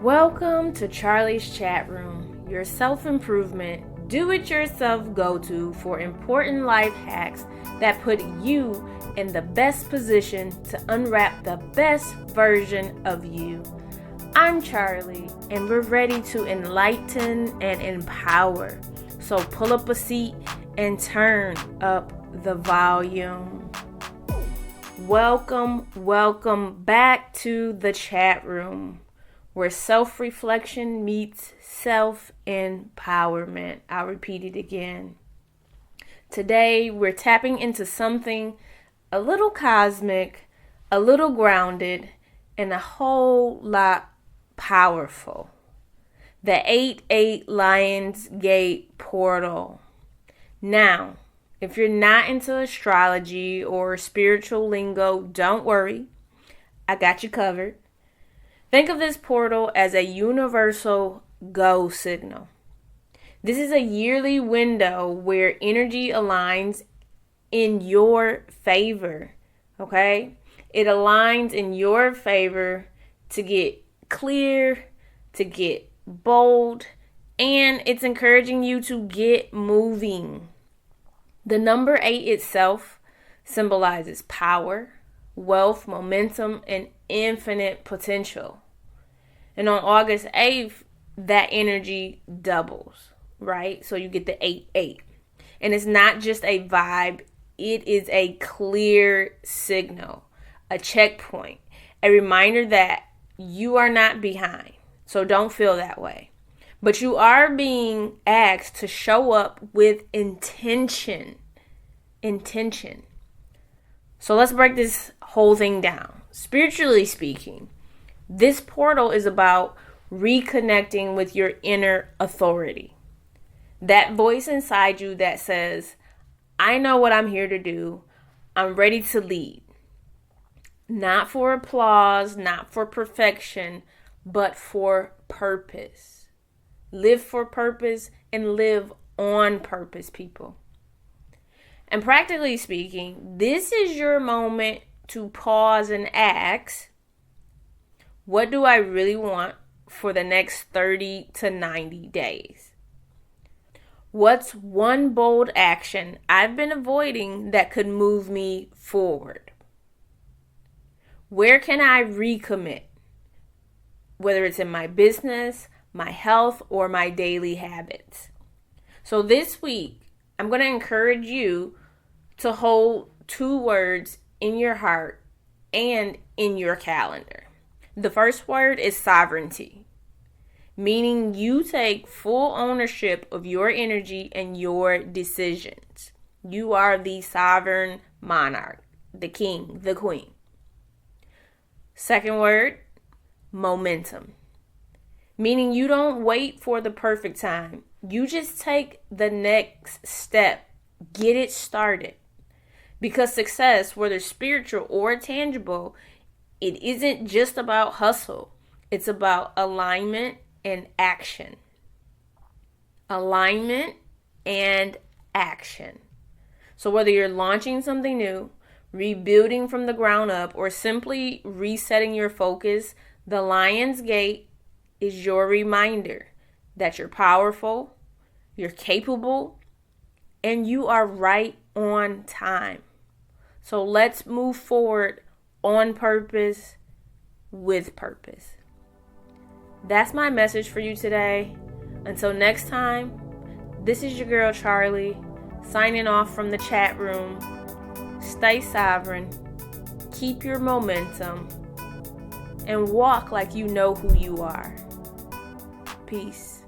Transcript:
Welcome to Charlie's Chat Room, your self-improvement, do-it-yourself go-to for important life hacks that put you in the best position to unwrap the best version of you. I'm Charlie, and we're ready to enlighten and empower. So pull up a seat and turn up the volume. Welcome back to the chat room, where self-reflection meets self-empowerment. I'll repeat it again. Today, we're tapping into something a little cosmic, a little grounded, and a whole lot powerful. The 8-8 Lions Gate portal. Now, if you're not into astrology or spiritual lingo, don't worry. I got you covered. Think of this portal as a universal go signal. This is a yearly window where energy aligns in your favor, okay? It aligns in your favor to get clear, to get bold, and it's encouraging you to get moving. The number 8 itself symbolizes power, wealth, momentum, and infinite potential. And on August 8th, that energy doubles, right? So you get the 8-8. And it's not just a vibe, it is a clear signal, a checkpoint, a reminder that you are not behind. So don't feel that way. But you are being asked to show up with intention. So let's break this whole thing down. Spiritually speaking, this portal is about reconnecting with your inner authority. That voice inside you that says, I know what I'm here to do. I'm ready to lead. Not for applause, not for perfection, but for purpose. Live for purpose and live on purpose, people. And practically speaking, this is your moment to pause and ask, what do I really want for the next 30 to 90 days? What's one bold action I've been avoiding that could move me forward? Where can I recommit? Whether it's in my business, my health, or my daily habits. So this week, I'm going to encourage you to hold 2 words in your heart and in your calendar. The first word is sovereignty, meaning you take full ownership of your energy and your decisions. You are the sovereign monarch, the king, the queen. Second word, momentum, meaning you don't wait for the perfect time. You just take the next step. Get it started. Because success, whether spiritual or tangible, it isn't just about hustle. It's about alignment and action. Alignment and action. So whether you're launching something new, rebuilding from the ground up, or simply resetting your focus, the Lion's Gate is your reminder that you're powerful, you're capable, and you are right on time. So let's move forward on purpose, with purpose. That's my message for you today. Until next time, this is your girl Charlie, signing off from the chat room. Stay sovereign, keep your momentum, and walk like you know who you are. Peace.